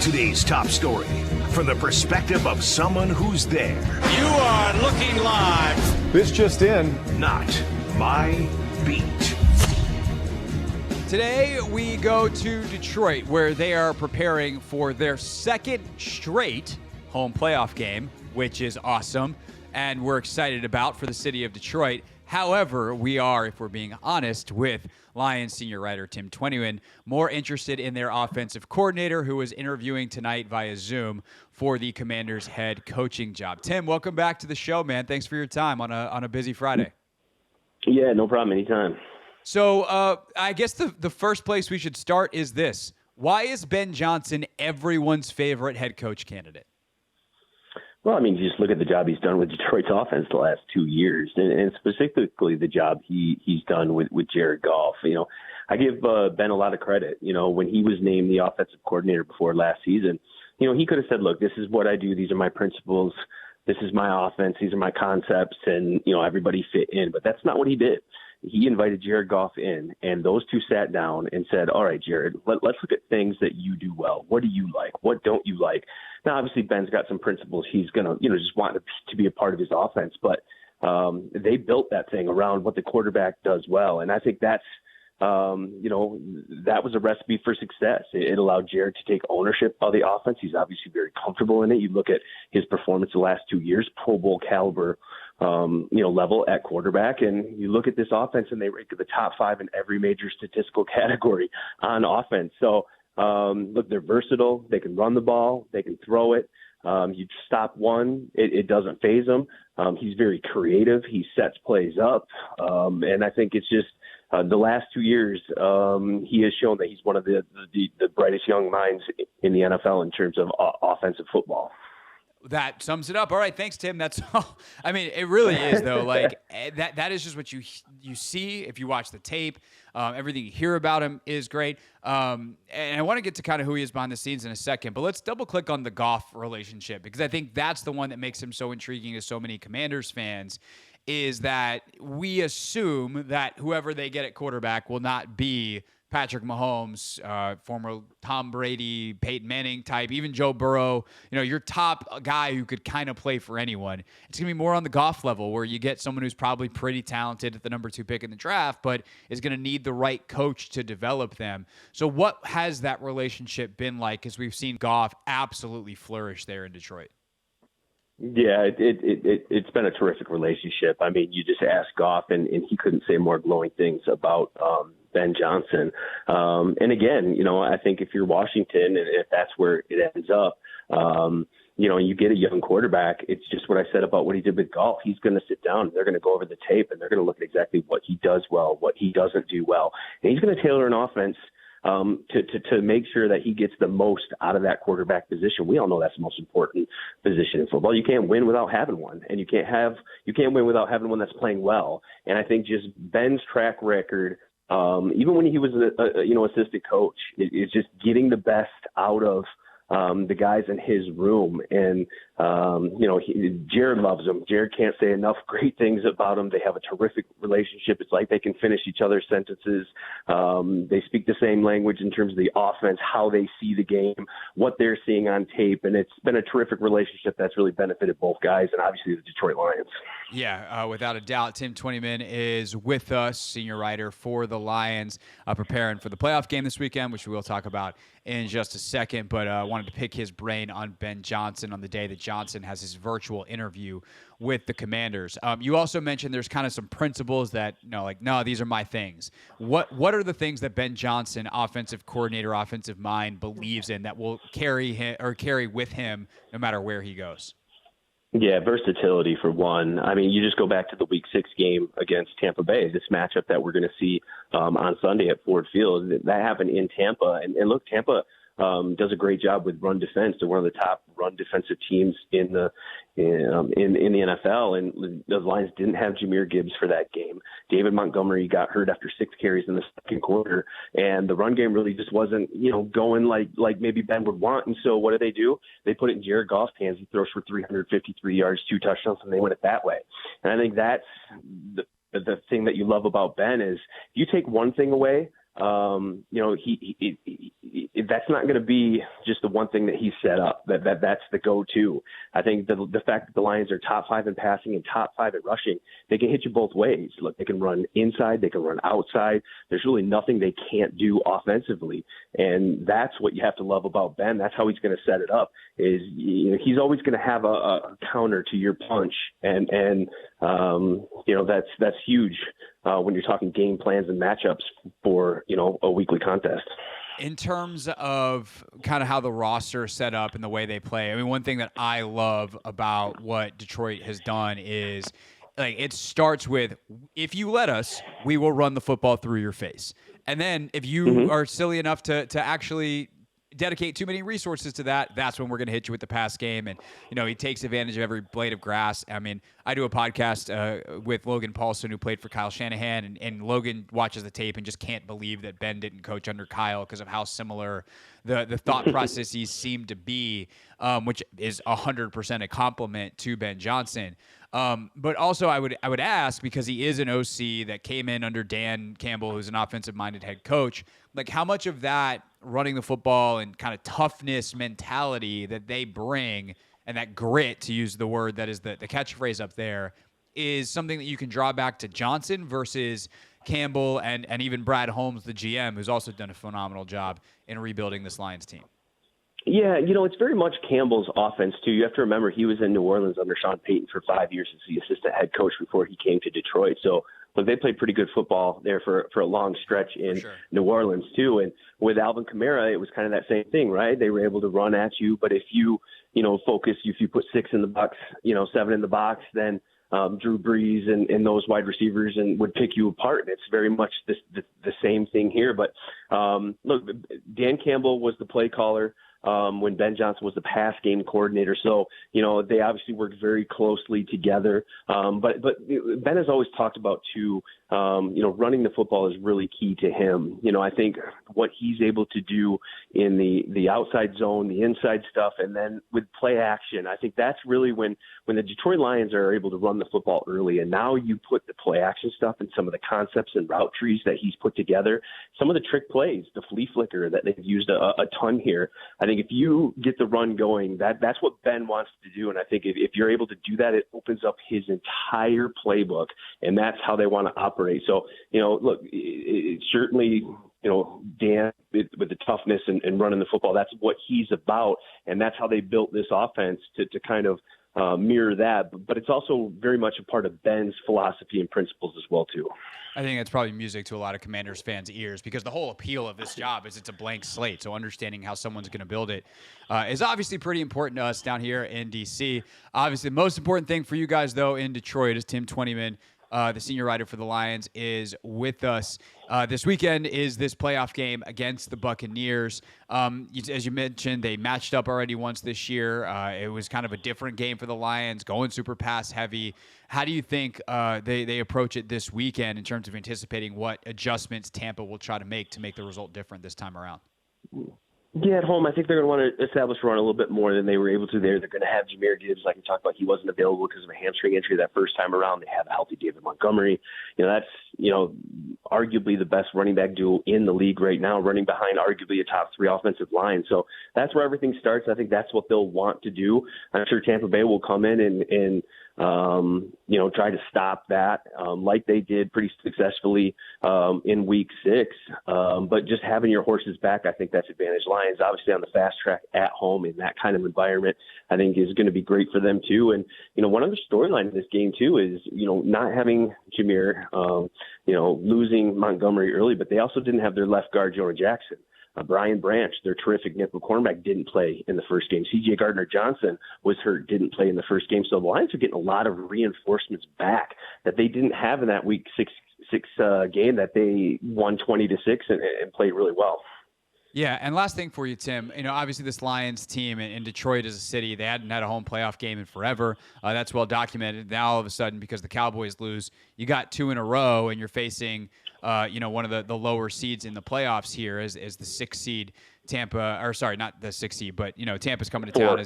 Today's top story from the perspective of someone who's there. You are looking live. This just in. Not my beat. Today we go to Detroit, where they are preparing for their second straight home playoff game, which is awesome, and we're excited about for the city of Detroit. However, we are, if we're being honest, with Lions senior writer Tim Twentyman, more interested in their offensive coordinator, who is interviewing tonight via Zoom for the Commanders' head coaching job. Tim, welcome back to the show, man. Thanks for your time on a busy Friday. Yeah, no problem. Anytime. So I guess the first place we should start is this. Why is Ben Johnson everyone's favorite head coach candidate? Well, I mean, just look at the job he's done with Detroit's offense the last 2 years, and specifically the job he's done with Jared Goff. You know, I give Ben a lot of credit. You know, when he was named the offensive coordinator before last season, you know, he could have said, look, this is what I do. These are my principles. This is my offense. These are my concepts. And, you know, everybody fit in. But that's not what he did. He invited Jared Goff in, and those two sat down and said, all right, Jared, let's look at things that you do well. What do you like? What don't you like? Now, obviously, Ben's got some principles. He's going to, you know, just want to be a part of his offense. But they built that thing around what the quarterback does well. And I think that's, you know, that was a recipe for success. It allowed Jared to take ownership of the offense. He's obviously very comfortable in it. You look at his performance the last 2 years, Pro Bowl caliber, you know, level at quarterback. And you look at this offense and they rank the top 5 in every major statistical category on offense. So, look, they're versatile. They can run the ball. They can throw it. You stop one, it doesn't faze him. He's very creative. He sets plays up. And I think it's just, the last 2 years, he has shown that he's one of the brightest young minds in the NFL in terms of offensive football. That sums it up. All right, thanks, Tim. That's all. I mean, it really is, though. Like that is just what you see if you watch the tape. Everything you hear about him is great. And I want to get to kind of who he is behind the scenes in a second, but let's double click on the Goff relationship, because I think that's the one that makes him so intriguing to so many Commanders fans. Is that we assume that whoever they get at quarterback will not be Patrick Mahomes, former Tom Brady, Peyton Manning type, even Joe Burrow, you know, your top guy who could kind of play for anyone. It's going to be more on the Goff level, where you get someone who's probably pretty talented at the number 2 pick in the draft, but is going to need the right coach to develop them. So what has that relationship been like? Because we've seen Goff absolutely flourish there in Detroit. Yeah, it's been a terrific relationship. I mean, you just ask Goff, and he couldn't say more glowing things about Ben Johnson. And again, you know, I think if you're Washington, and if that's where it ends up, you know, you get a young quarterback, it's just what I said about what he did with Goff. He's going to sit down, they're going to go over the tape, and they're going to look at exactly what he does well, what he doesn't do well. And he's going to tailor an offense to make sure that he gets the most out of that quarterback position. We all know that's the most important position in football. You can't win without having one, and you can't win without having one that's playing well. And I think just Ben's track record, even when he was a assistant coach, is just getting the best out of the guys in his room. And, you know, Jared loves him. Jared can't say enough great things about him. They have a terrific relationship. It's like they can finish each other's sentences. They speak the same language in terms of the offense, how they see the game, what they're seeing on tape. And it's been a terrific relationship that's really benefited both guys and obviously the Detroit Lions. Yeah, without a doubt. Tim Twentyman is with us, senior writer for the Lions, preparing for the playoff game this weekend, which we will talk about in just a second. But I wanted to pick his brain on Ben Johnson on the day that Johnson has his virtual interview with the Commanders. You also mentioned there's kind of some principles that, you know, like, no, these are my things. What are the things that Ben Johnson, offensive coordinator, offensive mind, believes in that will carry with him no matter where he goes? Yeah, versatility for one. I mean, you just go back to the Week 6 game against Tampa Bay, this matchup that we're going to see on Sunday at Ford Field. That happened in Tampa. And look, Tampa does a great job with run defense. They're one of the top run defensive teams in the NFL, and the Lions didn't have Jahmyr Gibbs for that game. David Montgomery got hurt after 6 carries in the second quarter, and the run game really just wasn't, going like maybe Ben would want. And so what do? They put it in Jared Goff's hands. He throws for 353 yards, 2 touchdowns, and they win it that way. And I think that's the thing that you love about Ben is you take one thing away, that's not going to be just the one thing that he set up. That's the go-to. I think the fact that the Lions are top 5 in passing and top 5 at rushing, they can hit you both ways. Look, they can run inside, they can run outside. There's really nothing they can't do offensively, and that's what you have to love about Ben. That's how he's going to set it up. Is he's always going to have a counter to your punch, and that's huge when you're talking game plans and matchups for a weekly contest. In terms of kind of how the roster is set up and the way they play, I mean, one thing that I love about what Detroit has done is, like, it starts with, if you let us, we will run the football through your face. And then if you are silly enough to actually dedicate too many resources to that, that's when we're going to hit you with the pass game. And, he takes advantage of every blade of grass. I mean, I do a podcast with Logan Paulson, who played for Kyle Shanahan, and Logan watches the tape and just can't believe that Ben didn't coach under Kyle because of how similar the thought processes seem to be, which is 100% a compliment to Ben Johnson. But also I would ask, because he is an OC that came in under Dan Campbell, who's an offensive-minded head coach, like, how much of that running the football and kind of toughness mentality that they bring, and that grit, to use the word that is the catchphrase up there, is something that you can draw back to Johnson versus Campbell and even Brad Holmes, the GM, who's also done a phenomenal job in rebuilding this Lions team? Yeah, it's very much Campbell's offense, too. You have to remember he was in New Orleans under Sean Payton for 5 years as the assistant head coach before he came to Detroit. So, look, they played pretty good football there for a long stretch in New Orleans, too. And with Alvin Kamara, it was kind of that same thing, right? They were able to run at you, but if you focus, if you put 6 in the box, 7 in the box, then Drew Brees and those wide receivers and would pick you apart. And it's very much the same thing here. But look, Dan Campbell was the play caller when Ben Johnson was the pass game coordinator. So, they obviously worked very closely together. But Ben has always talked about, too, running the football is really key to him. I think what he's able to do in the outside zone, the inside stuff, and then with play action, I think that's really when the Detroit Lions are able to run the football early. And now you put the play action stuff and some of the concepts and route trees that he's put together, some of the trick plays, the flea flicker that they've used a ton here. I think if you get the run going, that's what Ben wants to do. And I think if you're able to do that, it opens up his entire playbook, and that's how they want to operate. So, look, it certainly, Dan, with the toughness and running the football, that's what he's about. And that's how they built this offense to kind of mirror that. But it's also very much a part of Ben's philosophy and principles as well, too. I think that's probably music to a lot of Commanders fans' ears, because the whole appeal of this job is it's a blank slate. So understanding how someone's going to build it is obviously pretty important to us down here in D.C. Obviously, the most important thing for you guys, though, in Detroit is Tim Twentyman, the senior writer for the Lions, is with us. This weekend is this playoff game against the Buccaneers. As you mentioned, they matched up already once this year. It was kind of a different game for the Lions, going super pass heavy. How do you think they approach it this weekend in terms of anticipating what adjustments Tampa will try to make the result different this time around? Yeah, at home, I think they're going to want to establish run a little bit more than they were able to there. They're going to have Jahmyr Gibbs, like we talked about. He wasn't available because of a hamstring injury that first time around. They have a healthy David Montgomery. That's, arguably the best running back duo in the league right now, running behind arguably a top 3 offensive line. So that's where everything starts. I think that's what they'll want to do. I'm sure Tampa Bay will come in and try to stop that like they did pretty successfully in week 6. But just having your horses back, I think that's advantage. Lions obviously on the fast track at home in that kind of environment, I think is going to be great for them too. And, one other storyline in this game too is, not having Jahmyr, losing Montgomery early, but they also didn't have their left guard, Jonah Jackson. Brian Branch, their terrific nickel cornerback, didn't play in the first game. C.J. Gardner-Johnson was hurt, didn't play in the first game. So the Lions are getting a lot of reinforcements back that they didn't have in that week 6 game that they won 20-6 and played really well. Yeah, and last thing for you, Tim, obviously this Lions team in Detroit as a city, they hadn't had a home playoff game in forever. That's well documented. Now all of a sudden, because the Cowboys lose, you got 2 in a row, and you're facing one of the lower seeds in the playoffs here as the 6th seed Tampa, or sorry, not the 6 seed, but Tampa's coming to town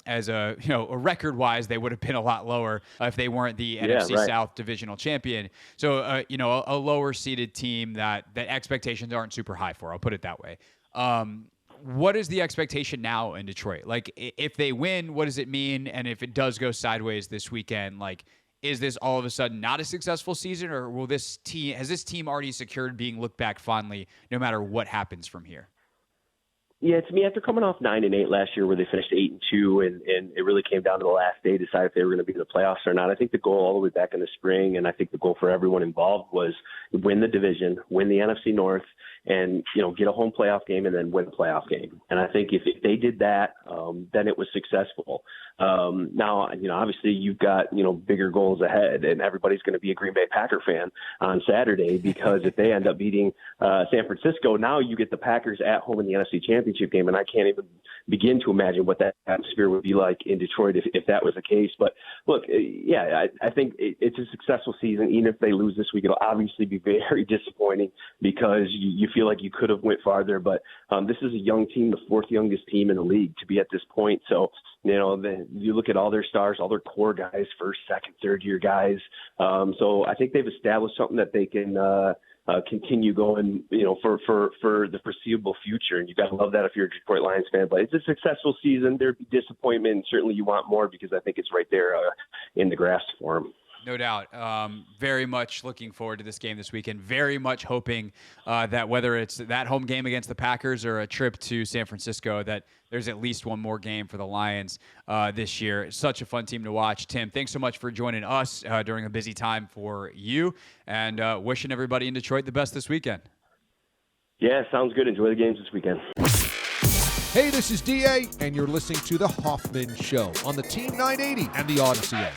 as a record wise, they would have been a lot lower if they weren't the NFC South divisional champion. So a lower seeded team that expectations aren't super high for. I'll put it that way. What is the expectation now in Detroit? Like, if they win, what does it mean? And if it does go sideways this weekend, like, is this all of a sudden not a successful season, or has this team already secured being looked back fondly no matter what happens from here? Yeah, to me, after coming off 9-8 last year, where they finished 8-2, and it really came down to the last day to decide if they were going to be in the playoffs or not. I think the goal all the way back in the spring, and I think the goal for everyone involved, was win the division, win the NFC North, and get a home playoff game, and then win a playoff game. And I think if they did that, then it was successful. Now, obviously you've got bigger goals ahead, and everybody's going to be a Green Bay Packer fan on Saturday, because if they end up beating San Francisco, now you get the Packers at home in the NFC Championship game, and I can't even begin to imagine what that atmosphere would be like in Detroit if that was the case. But look, I think it's a successful season. Even if they lose this week, it'll obviously be very disappointing, because you feel like you could have went farther. But this is a young team, the fourth youngest team in the league to be at this point. So you look at all their stars, all their core guys, first, second, third year guys. So I think they've established something that they can continue going, for the foreseeable future. And you got to love that if you're a Detroit Lions fan. But it's a successful season. There'd be disappointment, and certainly you want more, because I think it's right there in the grasp for them. No doubt. Very much looking forward to this game this weekend. Very much hoping that whether it's that home game against the Packers or a trip to San Francisco, that there's at least one more game for the Lions this year. It's such a fun team to watch. Tim, thanks so much for joining us during a busy time for you, and wishing everybody in Detroit the best this weekend. Yeah, sounds good. Enjoy the games this weekend. Hey, this is DA, and you're listening to The Hoffman Show on the Team 980 and the Odyssey app.